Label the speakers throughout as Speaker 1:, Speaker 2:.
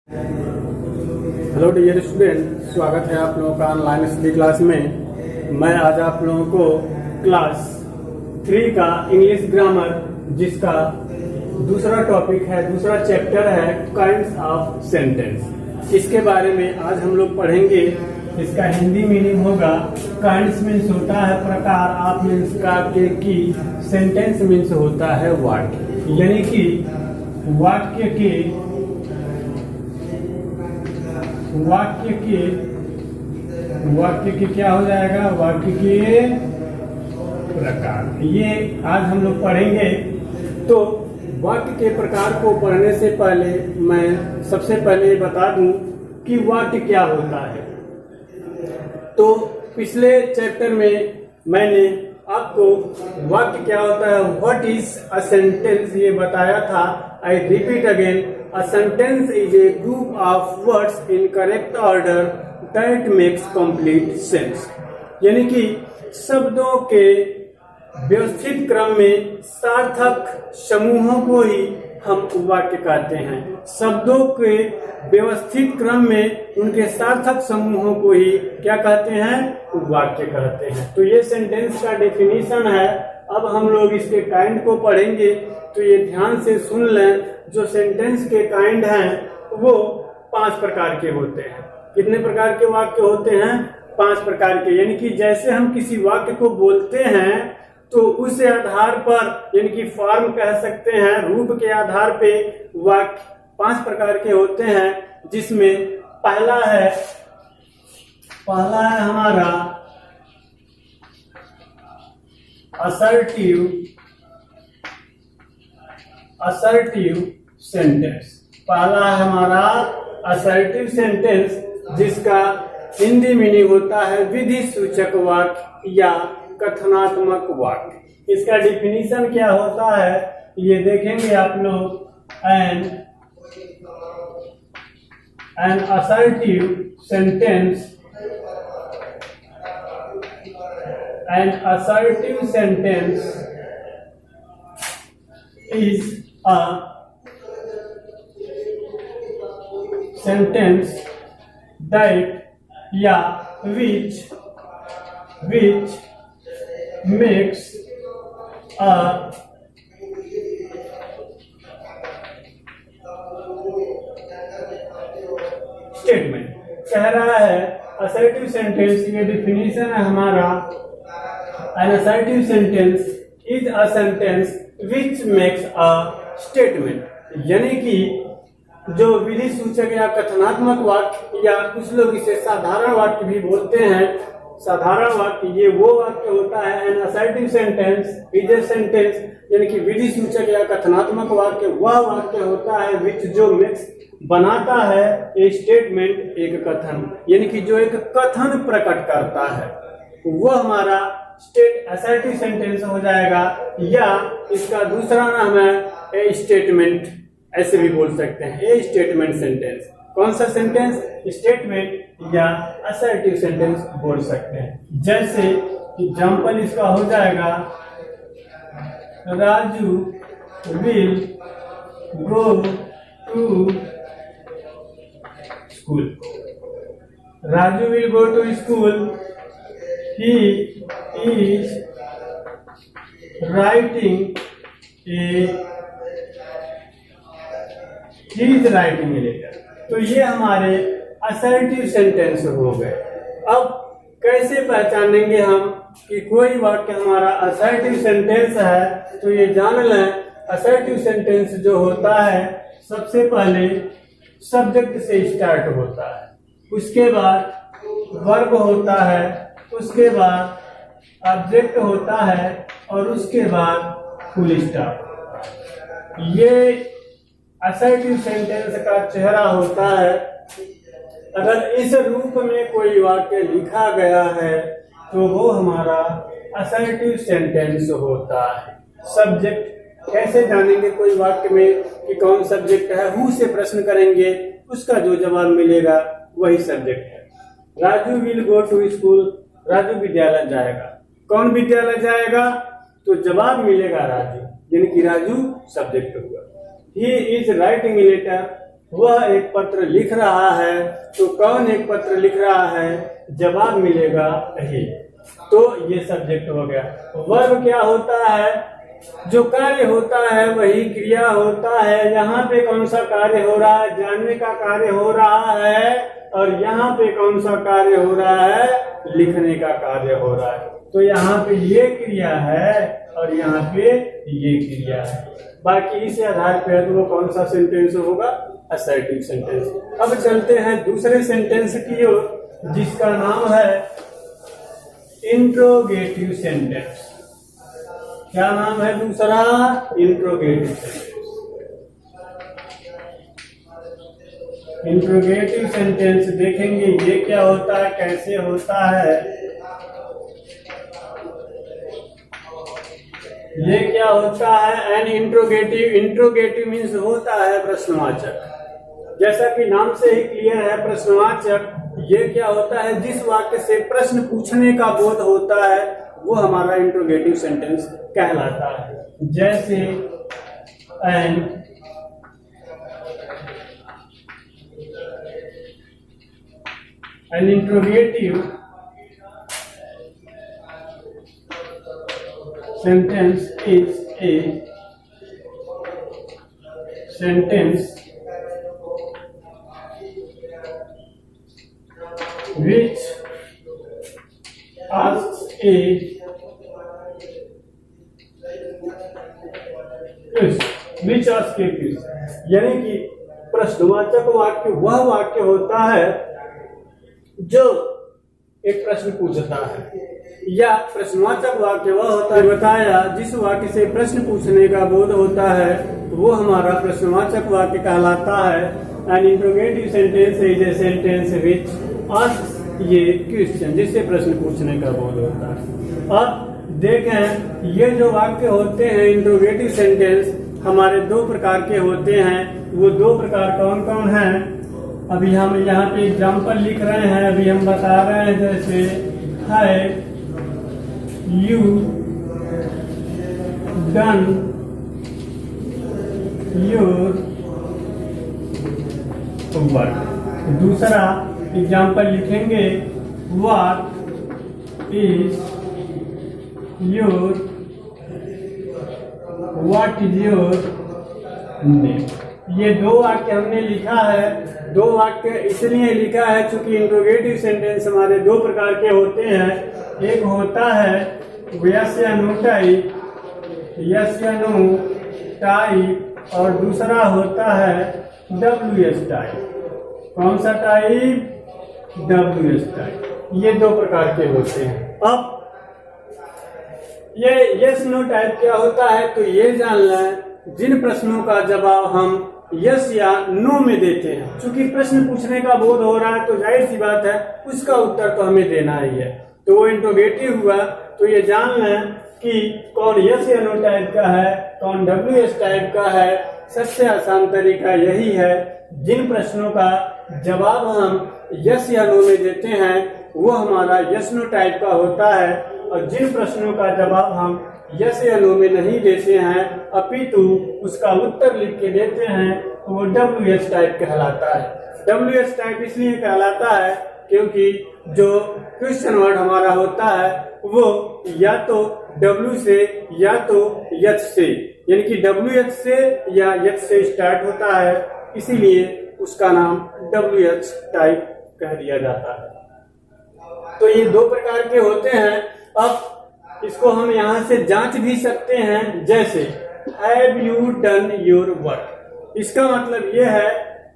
Speaker 1: Hello dear student, स्वागत है आप लोगों का ऑनलाइन स्टडी क्लास में। मैं आज आप लोगों को क्लास 3 का इंग्लिश ग्रामर, जिसका दूसरा टॉपिक है, दूसरा चैप्टर है काइंड्स ऑफ सेंटेंस, इसके बारे में आज हम लोग पढ़ेंगे। इसका हिंदी मीनिंग होगा काइंड्स मीन्स होता है प्रकार, ऑफ मीन्स का, के, की, सेंटेंस मीन्स होता है वाक्य, यानी कि वाक्य के क्या हो जाएगा, वाक्य के प्रकार। ये आज हम लोग पढ़ेंगे। तो वाक्य के प्रकार को पढ़ने से पहले मैं सबसे पहले बता दूं कि वाक्य क्या होता है। तो पिछले चैप्टर में मैंने आपको वाक्य क्या होता है, व्हाट इज अ सेंटेंस, ये बताया था। I repeat again, a sentence is A group of words in correct order that makes complete sense, यानी कि शब्दों के व्यवस्थित क्रम में सार्थक समूहों को ही हम वाक्य कहते हैं। शब्दों के व्यवस्थित क्रम में उनके सार्थक समूहों को ही क्या कहते हैं, वाक्य कहते हैं। तो ये सेंटेंस का डेफिनेशन है। अब हम लोग इसके काइंड को पढ़ेंगे, तो ये ध्यान से सुन लें। जो सेंटेंस के काइंड हैं वो 5 प्रकार के होते हैं। कितने प्रकार के वाक्य होते हैं? 5 प्रकार के। यानी कि जैसे हम किसी वाक्य को बोलते हैं तो उस आधार पर, यानी कि फॉर्म कह सकते हैं, रूप के आधार पे वाक्य 5 प्रकार के होते हैं। जिसमें पहला है हमारा असर्टिव सेंटेंस। पहला है हमारा असर्टिव सेंटेंस, जिसका हिंदी मीनिंग होता है विधि सूचक वाक्य या कथनात्मक वाक्य। इसका डिफिनीशन क्या होता है ये देखेंगे आप लोग। An assertive sentence is a sentence that which makes a statement। कह रहा है असर्टिव सेंटेंस, ये डिफिनीशन है हमारा। An assertive sentence is a sentence which makes a statement, यानी कि जो विधि सूचक या कथनात्मक वाक्य, या कुछ लोग इसे साधारण वाक्य भी बोलते हैं। साधारण वाक्य ये वो वाक्य होता है, an assertive sentence is a sentence, यानी कि विधि सूचक या कथनात्मक वाक्य वह वाक्य होता है which जो makes बनाता है a statement, एक कथन, यानी कि जो एक कथन प्रकट करता है, वह हमारा असर्टिव सेंटेंस हो जाएगा। या इसका दूसरा नाम है ए स्टेटमेंट, ऐसे भी बोल सकते हैं, ए स्टेटमेंट सेंटेंस। कौन सा सेंटेंस? स्टेटमेंट या असर्टिव सेंटेंस बोल सकते हैं। जैसे एग्जांपल इसका हो जाएगा, Raju will go to school. Raju will go to school. He is writing a letter। तो ये हमारे असर्टिव सेंटेंस हो गए। अब कैसे पहचानेंगे हम कि कोई वाक्य हमारा असर्टिव सेंटेंस है? तो ये जान लें, असर्टिव सेंटेंस जो होता है सबसे पहले सब्जेक्ट से स्टार्ट होता है, उसके बाद वर्ब होता है, उसके बाद ऑब्जेक्ट होता है, और उसके बाद फुल स्टॉप। ये असर्टिव सेंटेंस का चेहरा होता है। अगर इस रूप में कोई वाक्य लिखा गया है तो वो हमारा असर्टिव सेंटेंस होता है। सब्जेक्ट कैसे जानेंगे कोई वाक्य में कि कौन सब्जेक्ट है? हु से प्रश्न करेंगे, उसका जो जवाब मिलेगा वही सब्जेक्ट है। Raju will go to school, Raju विद्यालय जाएगा। कौन विद्यालय जाएगा? तो जवाब मिलेगा राजू, यानी कि राजू सब्जेक्ट हुआ। He is writing a letter, वह एक पत्र लिख रहा है। तो कौन एक पत्र लिख रहा है, जवाब मिलेगा ही। तो ये सब्जेक्ट हो गया। वर्ब क्या होता है, जो कार्य होता है वही क्रिया होता है। यहाँ पे कौन सा कार्य हो रहा है, जानने का कार्य हो रहा है, और यहाँ पे कौन सा कार्य हो रहा है, लिखने का कार्य हो रहा है। तो यहाँ पे ये क्रिया है और यहाँ पे ये क्रिया है। बाकी इस आधार पर तो वो कौन सा सेंटेंस होगा, असर्टिव सेंटेंस। अब चलते हैं दूसरे सेंटेंस की ओर, जिसका नाम है इंट्रोगेटिव सेंटेंस। क्या नाम है दूसरा, इंट्रोगेटिव सेंटेंस। इंट्रोगेटिव सेंटेंस देखेंगे ये क्या होता है, कैसे होता है। ये क्या होता है, एन इंट्रोगेटिव। इंट्रोगेटिव मीन्स होता है प्रश्नवाचक। जैसा कि नाम से ही क्लियर है, प्रश्नवाचक। ये क्या होता है, जिस वाक्य से प्रश्न पूछने का बोध होता है वो हमारा इंट्रोगेटिव सेंटेंस कहलाता है। जैसे an interrogative sentence is a sentence which asks a question, which asks a question, यानी कि प्रश्नवाचक वाक्य वह वाक्य होता है जो एक प्रश्न पूछता है, या प्रश्नवाचक वाक्य वह होता है, बताया जिस वाक्य से प्रश्न पूछने का बोध होता है वो हमारा प्रश्नवाचक वाक्य कहलाता है। An interrogative sentence is a sentence which asks ये क्वेश्चन, जिससे प्रश्न पूछने का बोध होता है। अब देखें ये जो वाक्य होते हैं इंट्रोगेटिव सेंटेंस हमारे दो प्रकार के होते हैं। वो दो प्रकार कौन कौन हैं, अभी हम यहाँ पे एग्जाम्पल लिख रहे हैं, अभी हम बता रहे हैं। जैसे है यू डन योर वर्क। दूसरा एग्जाम्पल लिखेंगे, व्हाट इज योर नेम। ये दो वाक्य हमने लिखा है। दो वाक्य इसलिए लिखा है क्योंकि इंट्रोगेटिव सेंटेंस हमारे दो प्रकार के होते हैं। एक होता है यस या नो टाइप, यस या नो टाइप, और दूसरा होता है WS टाइप। कौन सा टाइप, WS टाइप। ये दो प्रकार के होते हैं। अब ये यस नो टाइप क्या होता है, तो ये जान लें जिन प्रश्नों का जवाब हम यस या नो में देते हैं। चूंकि प्रश्न पूछने का बोध हो रहा है तो जाहिर सी बात है उसका उत्तर तो हमें देना ही है, तो वो इंट्रोगेटिव हुआ। तो ये जान लें कि कौन यस या नो टाइप का है, कौन WS टाइप का है। सबसे आसान तरीका यही है, जिन प्रश्नों का जवाब हम यस या नो में देते हैं वो हमारा यस नो टाइप का होता है, और जिन प्रश्नों का जवाब हम यस या नो में नहीं देते हैं अपितु उसका उत्तर लिख के देते हैं तो वो WS टाइप कहलाता है। WS टाइप इसलिए कहलाता है क्योंकि जो क्वेश्चन वर्ड हमारा होता है वो या तो W से या तो H से, यानी कि WH से या H से स्टार्ट होता है, इसीलिए उसका नाम WH टाइप कह दिया जाता है। तो ये दो प्रकार के होते हैं। अब इसको हम यहाँ से जांच भी सकते हैं। जैसे have you done your work, इसका मतलब ये है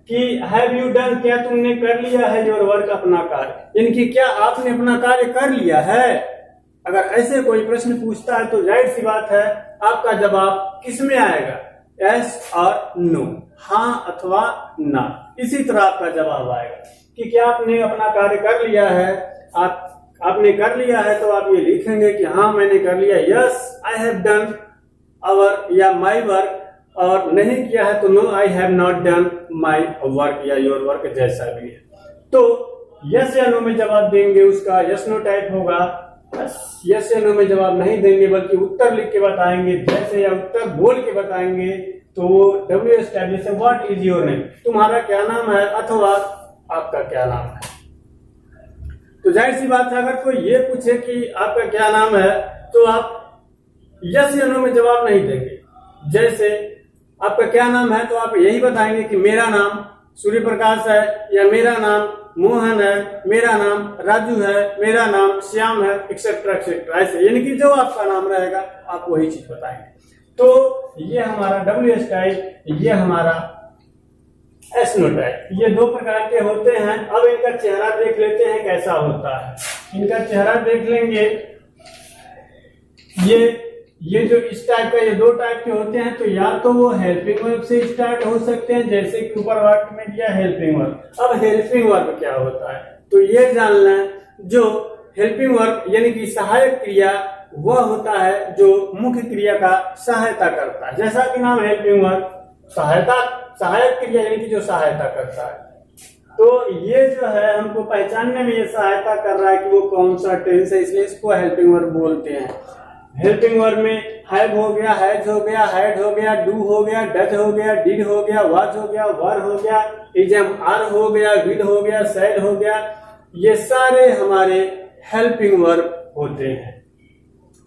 Speaker 1: कि हैव यू डन, क्या तुमने कर लिया है योर वर्क, अपना कार्य, यानी कि क्या आपने अपना कार्य कर लिया है। अगर ऐसे कोई प्रश्न पूछता है तो जाहिर सी बात है आपका जवाब किस में आएगा, यस और नो, हाँ अथवा ना। इसी तरह आपका जवाब आएगा कि क्या आपने अपना कार्य कर लिया है। आपने कर लिया है तो आप ये लिखेंगे कि हाँ मैंने कर लिया, yes I have done our या माई वर्क, और नहीं किया है तो no I have not done my work या योर वर्क, जैसा भी है। तो यस या नो में जवाब देंगे उसका यस नो टाइप होगा। यस या नो में जवाब नहीं देंगे बल्कि उत्तर लिख के बताएंगे, जैसे या उत्तर बोल के बताएंगे तो WH टाइप, जैसे व्हाट इज योर नेम, तुम्हारा क्या नाम है, अथवा आपका क्या नाम है। तो जाहिर सी बात है, अगर कोई ये पूछे कि आपका क्या नाम है तो आप यस या नो में जवाब नहीं देंगे। जैसे आपका क्या नाम है तो आप यही बताएंगे कि मेरा नाम सूर्य प्रकाश है, या मेरा नाम मोहन है, मेरा नाम राजू है, मेरा नाम श्याम है, एक्सेट्रा एक्सेट्रा, ऐसे यानी कि जो आपका नाम रहेगा आप वही चीज बताएंगे। तो ये हमारा WH टाइप, ये हमारा S नो टाइप, ये दो प्रकार के होते हैं। अब इनका चेहरा देख लेते हैं कैसा होता है। इनका चेहरा देख लेंगे, ये जो इस टाइप का, ये दो टाइप के होते हैं। तो या तो वो हेल्पिंग वर्ब से स्टार्ट हो सकते हैं, जैसे कि ऊपर वाक्य में दिया हेल्पिंग वर्ब। अब हेल्पिंग वर्ब क्या होता है तो ये जानना है, जो हेल्पिंग वर्ब यानी कि सहायक क्रिया वह होता है जो मुख्य क्रिया का सहायता करता है। जैसा कि नाम हेल्पिंग वर्ब, सहायक क्रिया यानी कि जो सहायता करता है। तो ये जो है हमको पहचानने में ये सहायता कर रहा है कि वो कौन सा टेंस है, इसलिए इसको हेल्पिंग वर्ब बोलते हैं। हेल्पिंग वर्ब में हैव हो गया, हैज हो गया, हैड हो गया, डू हो गया, डज हो गया, डिड हो गया, वाज हो गया, वर हो गया, इजम आर हो गया, विल हो गया, सैड हो गया, ये सारे हमारे हेल्पिंग वर्ब होते हैं।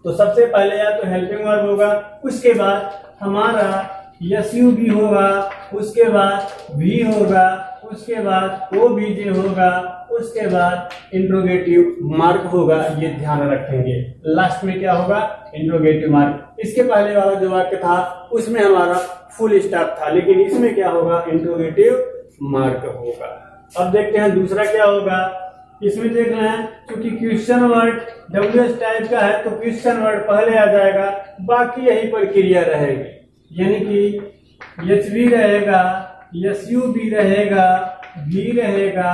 Speaker 1: तो सबसे पहले या तो हेल्पिंग वर्ब होगा, उसके बाद हमारा यू भी होगा, उसके बाद भी होगा, उसके बाद OBJ होगा, उसके बाद इंट्रोगेटिव मार्क होगा। ये ध्यान रखेंगे, लास्ट में क्या होगा, इंट्रोगेटिव मार्क। इसके पहले वाला जो वाक्य था उसमें हमारा फुल स्टॉप था, लेकिन इसमें क्या होगा, इंट्रोगेटिव मार्क होगा। अब देखते हैं दूसरा क्या होगा। इसमें देख रहे हैं, क्योंकि क्वेश्चन वर्ड WH टाइप का है तो क्वेश्चन वर्ड पहले आ जाएगा, बाकी यही प्रक्रिया रहेगी, यानी कि HV रहेगा, SU भी रहेगा, भी रहेगा,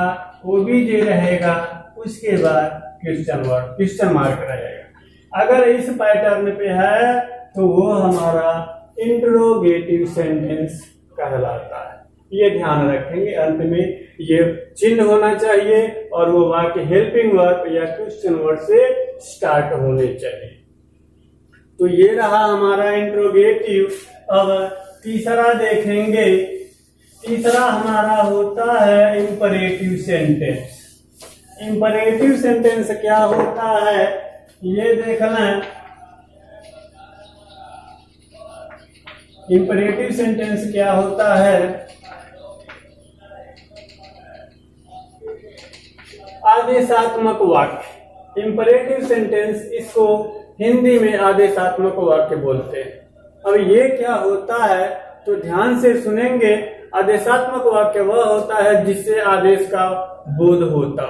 Speaker 1: OBJ रहेगा, उसके बाद क्वेश्चन वर्ड, क्वेश्चन मार्क रहेगा। अगर इस पैटर्न पे है तो वो हमारा इंट्रोगेटिव सेंटेंस कहलाता है। ये ध्यान रखेंगे, अंत में ये चिन्ह होना चाहिए और वो वाक्य हेल्पिंग वर्ब या क्वेश्चन वर्ड से स्टार्ट होने चाहिए। तो ये रहा हमारा इंट्रोगेटिव। अब तीसरा देखेंगे, तीसरा हमारा होता है इंपरेटिव सेंटेंस। इंपरेटिव सेंटेंस क्या होता है ये देख लें। इंपरेटिव सेंटेंस क्या होता है, आदेशात्मक वाक्य। इंपरेटिव सेंटेंस, इसको हिंदी में आदेशात्मक वाक्य बोलते हैं। अब ये क्या होता है तो ध्यान से सुनेंगे। आदेशात्मक वाक्य वह होता है जिससे आदेश का बोध होता।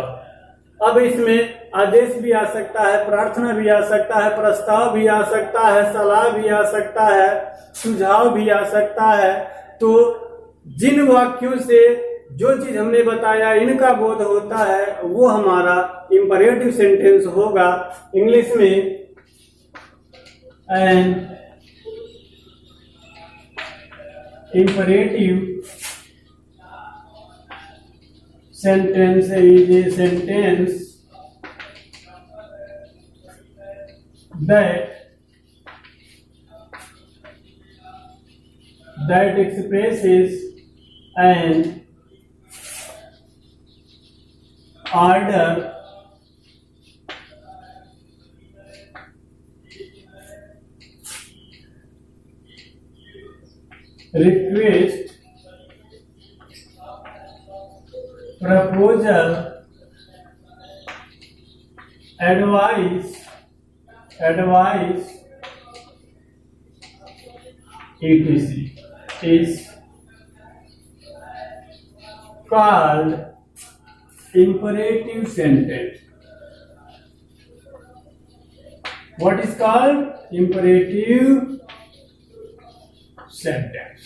Speaker 1: अब इसमें आदेश भी आ सकता है, प्रार्थना भी आ सकता है, प्रस्ताव भी आ सकता है, सलाह भी आ सकता है, सुझाव भी आ सकता है। तो जिन वाक्यों से जो चीज हमने बताया इनका बोध होता है वो हमारा इंपरेटिव सेंटेंस होगा। इंग्लिश में N imperative sentence is a sentence that expresses an order, request, proposal, advice, etc. is called imperative sentence. What is called imperative sentence?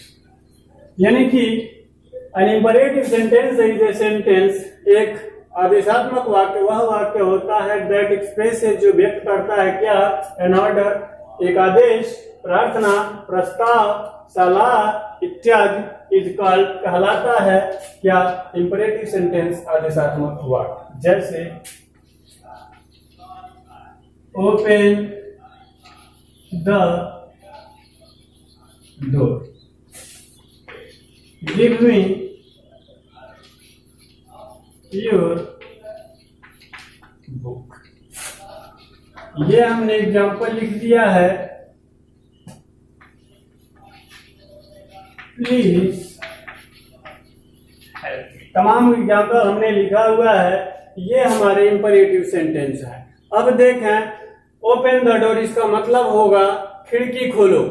Speaker 1: यानी कि an imperative sentence is a sentence, एक आदेशात्मक वाक्य वह वाक्य होता है that expresses, जो व्यक्त करता है क्या, an order, एक आदेश, प्रार्थना, प्रस्ताव, सलाह इत्यादि is called, कहलाता है क्या, imperative sentence, आदेशात्मक वाक्य। जैसे open the door, give me your book. ये हमने एग्जाम्पल लिख दिया है। प्लीज तमाम एग्जाम्पल हमने लिखा हुआ है। ये हमारे इंपरेटिव सेंटेंस है। अब देखें, ओपन द डोर, इसका मतलब होगा खिड़की खोलो।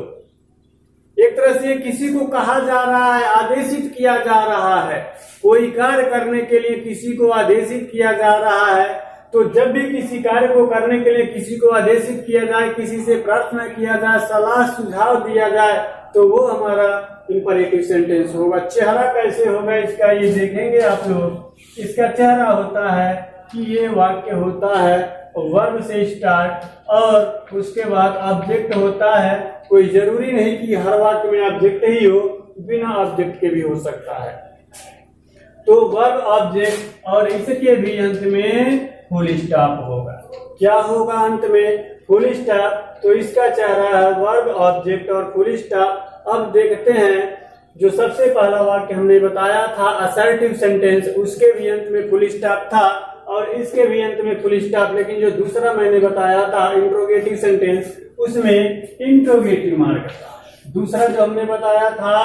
Speaker 1: एक तरह से किसी को कहा जा रहा है, आदेशित किया जा रहा है। कोई कार्य करने के लिए किसी को आदेशित किया जा रहा है। तो जब भी किसी कार्य को करने के लिए किसी को आदेशित किया जाए, किसी से प्रार्थना किया जाए, सलाह सुझाव दिया जाए, तो वो हमारा इंपरेटिव सेंटेंस होगा। चेहरा कैसे होगा इसका, ये देखेंगे आप लोग। इसका चेहरा होता है कि ये वाक्य होता है वर्ब से स्टार्ट और उसके बाद ऑब्जेक्ट होता है। कोई जरूरी नहीं कि हर वाक्य में ऑब्जेक्ट ही हो, बिना ऑब्जेक्ट के भी हो सकता है। तो वर्ब ऑब्जेक्ट और इसके भी अंत में फुल स्टॉप होगा। क्या होगा अंत में? Full stop. तो इसका चेहरा है वर्ब ऑब्जेक्ट और फुल स्टॉप। अब देखते हैं, जो सबसे पहला वाक्य हमने बताया था असर्टिव सेंटेंस, उसके भी अंत में फुल स्टॉप था और इसके भी अंत में फुल स्टॉप। लेकिन जो दूसरा मैंने बताया था इंट्रोगेटिव सेंटेंस, उसमें इंट्रोगेटिव मार्क था। दूसरा जो हमने बताया था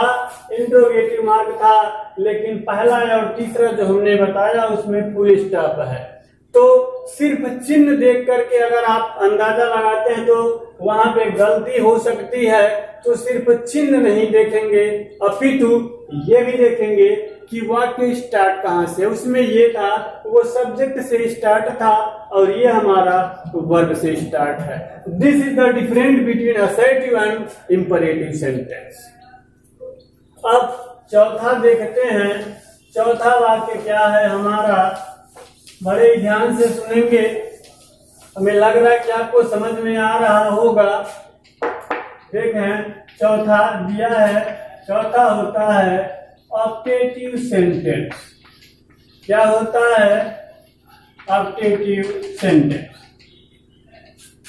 Speaker 1: इंट्रोगेटिव मार्क था, लेकिन पहला और तीसरा जो हमने बताया उसमें फुल स्टॉप है। तो सिर्फ चिन्ह देख करके अगर आप अंदाजा लगाते हैं तो वहां पे गलती हो सकती है। तो सिर्फ चिन्ह नहीं देखेंगे, अपितु ये भी देखेंगे कि वाक्य स्टार्ट कहां से। उसमें ये था, वो सब्जेक्ट से स्टार्ट था और ये हमारा वर्ब से स्टार्ट है। This is the difference between assertive and imperative sentence. अब चौथा देखते हैं। चौथा वाक्य क्या है हमारा, बड़े ध्यान से सुनेंगे। हमें लग रहा है कि आपको समझ में आ रहा होगा। देखें, चौथा दिया है। चौथा होता है ऑप्टेटिव सेंटेंस। क्या होता है? ऑप्टेटिव सेंटेंस,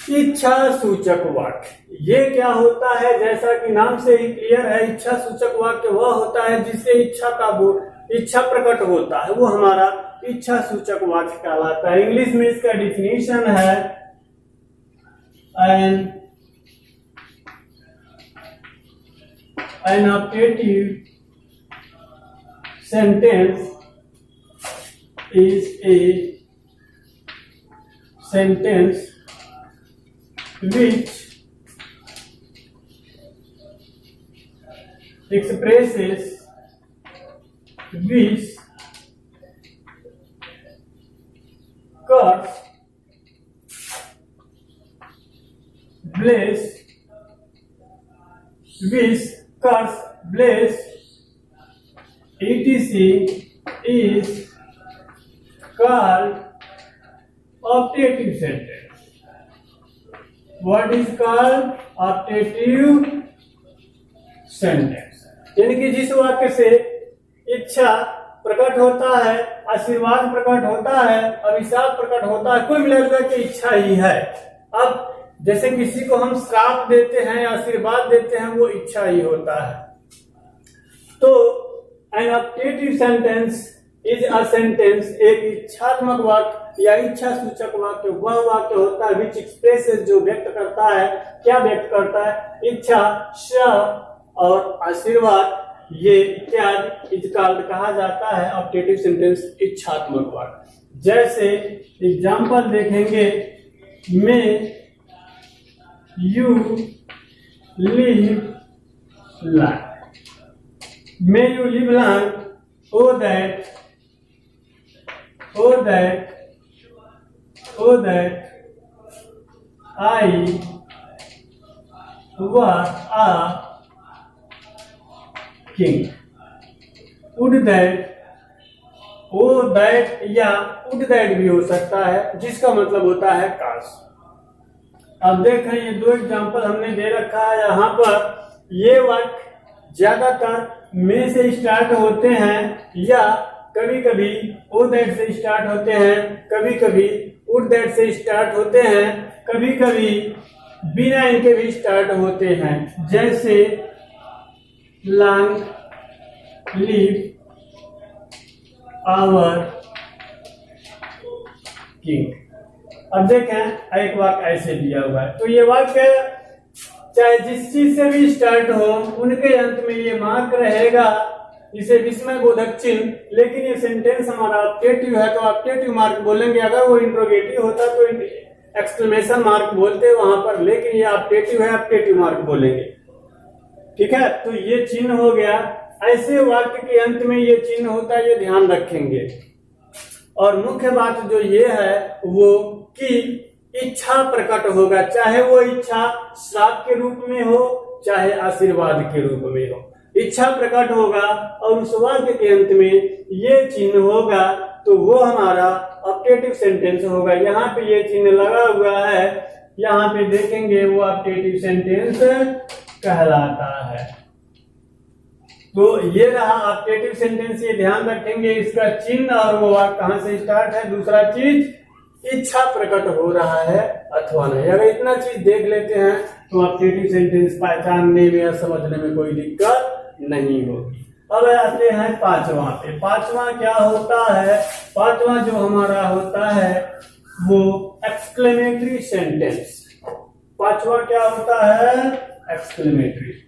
Speaker 1: इच्छा सूचक वाक्य। ये क्या होता है? जैसा कि नाम से ही क्लियर है, इच्छा सूचक वाक्य वह होता है जिससे इच्छा प्रकट होता है, वो हमारा इच्छा सूचक वाक्य कहलाता है। इंग्लिश में इसका डिफिनीशन है an optative sentence is a sentence which expresses wish, curse, bless, wish, curse, bless, etc. is called optative sentence. What is called optative sentence? यानी कि जिस वाक्य से इच्छा प्रकट होता है, आशीर्वाद प्रकट होता है, अभिशाप प्रकट होता है, कुल मिलाकर के इच्छा ही है। अब जैसे किसी को हम श्राप देते हैं, आशीर्वाद देते हैं, वो इच्छा ही होता है। तो an optative sentence is a sentence, एक इच्छात्मक वाक्य या इच्छा सूचक वाक्य वह वाक्य होता है विच एक्सप्रेसेस, जो व्यक्त करता है। क्या व्यक्त करता है? इच्छा, श्राप और आशीर्वाद, ये इत्यादि इज कॉल्ड कहा जाता है ऑप्टेटिव सेंटेंस, इच्छात्मक वाक्य। जैसे एग्जाम्पल देखेंगे, में you live long. May you live long. Oh that I was a king. Would that, oh that या would that भी हो सकता है, जिसका मतलब होता है काश। अब देखें, ये दो एग्जाम्पल हमने दे रखा है यहाँ पर। ये वाक्य ज्यादातर में से स्टार्ट होते हैं या कभी कभी ओ दैट से स्टार्ट होते हैं, कभी कभी वुड दैट से स्टार्ट होते हैं, कभी कभी बिना इनके भी स्टार्ट होते हैं। जैसे लॉन्ग, लीव आवर किंग। अब देखें एक वाक्य ऐसे दिया हुआ है, तो ये वाक्य चाहे जिस चीज से भी स्टार्ट हो उनके अंत में ये मार्क रहेगा, इसे विस्मयबोधक चिन्ह। लेकिन ये सेंटेंस हमारा ऑब्जेक्टिव है तो ऑब्जेक्टिव मार्क बोलेंगे, अगर वो इंट्रोगेटिव होता तो एक्सक्लेमेशन मार्क बोलते वहां पर, लेकिन ये ऑब्जेक्टिव है, ऑब्जेक्टिव मार्क बोलेंगे। ठीक है, तो ये चिन्ह हो गया। ऐसे वाक्य के अंत में ये चिन्ह होता है, ये ध्यान रखेंगे। और मुख्य बात जो ये है वो कि इच्छा प्रकट होगा, चाहे वो इच्छा श्राप के रूप में हो चाहे आशीर्वाद के रूप में हो, इच्छा प्रकट होगा और उस वाक्य के अंत में ये चिन्ह होगा, तो वो हमारा ऑब्जेक्टिव सेंटेंस होगा। यहाँ पे ये चिन्ह लगा हुआ है, यहाँ पे देखेंगे वो ऑब्जेक्टिव सेंटेंस कहलाता है। तो ये रहा ऑब्जेक्टिव सेंटेंस, ये ध्यान रखेंगे इसका चिन्ह और वो वाक्य कहां से स्टार्ट है। दूसरा चीज, इच्छा प्रकट हो रहा है अथवा नहीं। अगर इतना चीज देख लेते हैं तो ऑब्जेक्टिव सेंटेंस पहचानने में या समझने में कोई दिक्कत नहीं होगी। अब आते हैं पांचवा पे। पांचवा क्या होता है? पांचवा जो हमारा होता है वो एक्सक्लेमेटरी सेंटेंस। पांचवा क्या होता है? एक्सक्लेमेटरी।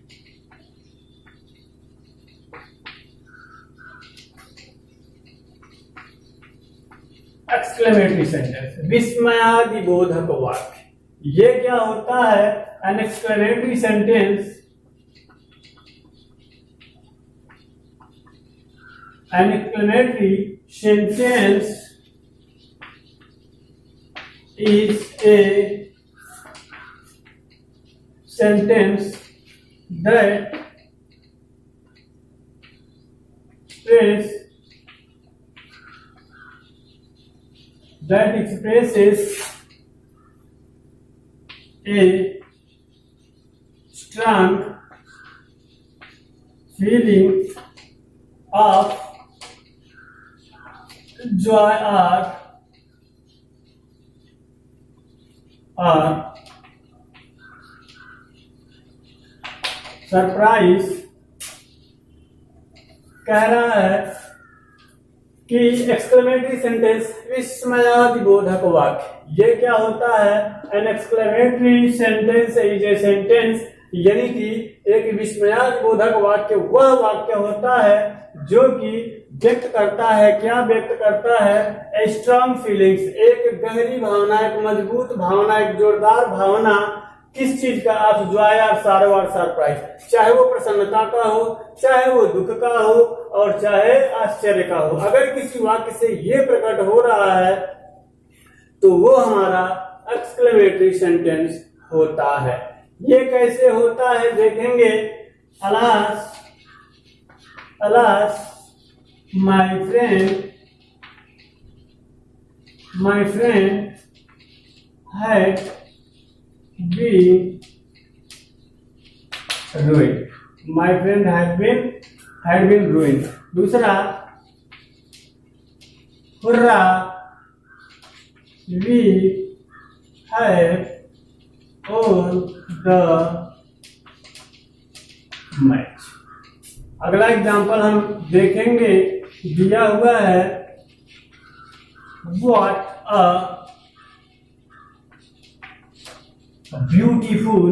Speaker 1: एक्सक्लेमेटरी सेंटेंस, विस्मयादिबोधक वाक्य। ये क्या होता है? An exclamatory sentence, an exclamatory sentence is a sentence that expresses a strong feeling of joy or surprise. कह रहा है कि एक्सक्लेमेटरी सेंटेंस विस्मयादिबोधक वाक्य। ये क्या होता है? An exclamatory sentence is a sentence, यानी कि एक विस्मयादिबोधक वाक्य वह वाक्य होता है जो कि व्यक्त करता है, क्या व्यक्त करता है? स्ट्रॉन्ग फीलिंग्स, एक गहरी भावना, एक मजबूत भावना, एक जोरदार भावना। किस चीज का? आप जॉय और सारो और सरप्राइज, चाहे वो प्रसन्नता का हो, चाहे वो दुख का हो और चाहे आश्चर्य का हो। अगर किसी वाक्य से ये प्रकट हो रहा है तो वो हमारा एक्सक्लेमेटरी सेंटेंस होता है। ये कैसे होता है देखेंगे। Alas alas my friend had been ruined. My friend had been ruined. दूसरा, hurrah, we have won the match। अगला एग्जांपल हम देखेंगे, दिया हुआ है What a beautiful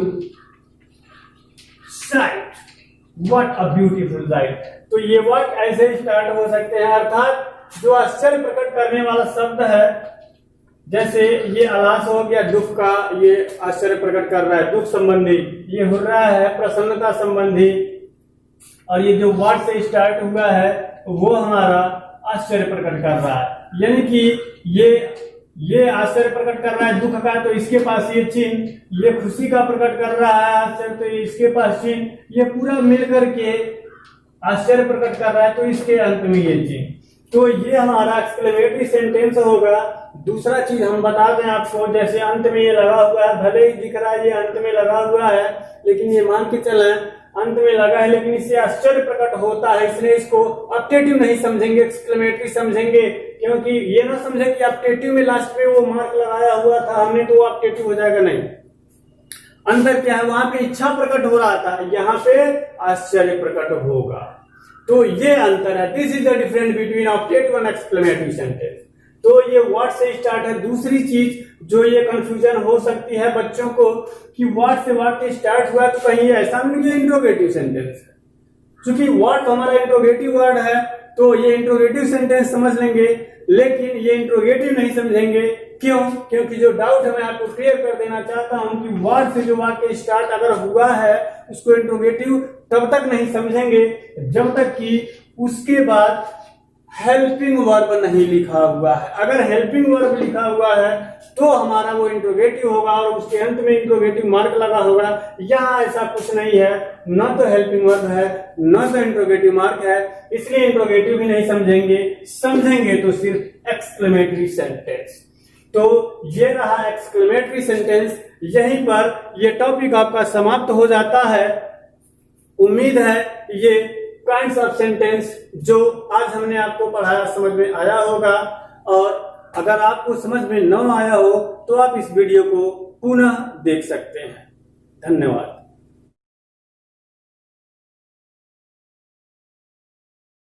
Speaker 1: sight, what a beautiful sight। तो ये वर्ड ऐसे ही स्टार्ट हो सकते हैं, अर्थात जो आश्चर्य प्रकट करने वाला शब्द है। जैसे ये अलास हो गया दुख का, ये आश्चर्य प्रकट कर रहा है दुख संबंधी। ये हुर्रा है प्रसन्नता संबंधी। और ये जो वर्ड से स्टार्ट हुआ है वो हमारा आश्चर्य प्रकट कर रहा है, यानी कि ये आश्चर्य प्रकट कर रहा है दुख का, तो इसके पास ये चिन्ह। ये खुशी का प्रकट कर रहा है आश्चर्य, तो इसके पास चिन्ह। ये पूरा मिलकर के आश्चर्य प्रकट कर रहा है, तो इसके अंत में ये चिन्ह। तो ये हमारा एक्सक्लेमेटरी सेंटेंस होगा। दूसरा चीज हम बता दें आपको, जैसे अंत में ये लगा हुआ है, भले ही दिख रहा है ये अंत में लगा हुआ है, लेकिन ये मान के चले अंत में लगा है, लेकिन इससे आश्चर्य प्रकट होता है, इसलिए इसको ऑब्जेक्टिव नहीं समझेंगे, एक्सक्लेमेटरी समझेंगे। क्योंकि ये ना समझे कि ऑब्जेक्टिव में लास्ट में वो मार्क लगाया हुआ था हमने, तो वो ऑब्जेक्टिव हो जाएगा, नहीं। अंदर क्या है? वहां पे इच्छा प्रकट हो रहा था, यहाँ पे आश्चर्य प्रकट होगा। तो ये अंतर है, this is the difference between octet one exclamatory sentence. तो ये व्हाट से स्टार्ट है। दूसरी चीज जो ये कंफ्यूजन हो सकती है बच्चों को कि व्हाट से वाक्य स्टार्ट हुआ, तो कहीं ऐसा नहीं कि इंट्रोगेटिव सेंटेंस है। क्योंकि व्हाट हमारा इंट्रोगेटिव वर्ड है तो ये इंट्रोगेटिव सेंटेंस समझ लेंगे, लेकिन ये इंट्रोगेटिव नहीं समझेंगे। क्यों? क्योंकि जो डाउट है मैं आपको क्लियर कर देना चाहता हूं कि व्हाट से जो वाक्य स्टार्ट अगर हुआ है उसको इंट्रोगेटिव तब तक नहीं समझेंगे जब तक कि उसके बाद हेल्पिंग वर्ब नहीं लिखा हुआ है। अगर हेल्पिंग वर्ब लिखा हुआ है तो हमारा वो इंट्रोगेटिव होगा और उसके अंत में इंट्रोगेटिव मार्क लगा होगा। यहाँ ऐसा कुछ नहीं है, न तो हेल्पिंग वर्ब है न तो इंट्रोगेटिव मार्क है, इसलिए इंट्रोगेटिव भी नहीं समझेंगे। समझेंगे तो सिर्फ एक्सक्लेमेटरी सेंटेंस। तो ये रहा एक्सक्लेमेटरी सेंटेंस। यहीं पर ये टॉपिक आपका समाप्त हो जाता है। उम्मीद है ये काइंड्स ऑफ सेंटेंस जो आज हमने आपको पढ़ाया समझ में आया होगा, और अगर आपको समझ में न आया हो तो आप इस वीडियो को पुनः देख सकते हैं। धन्यवाद।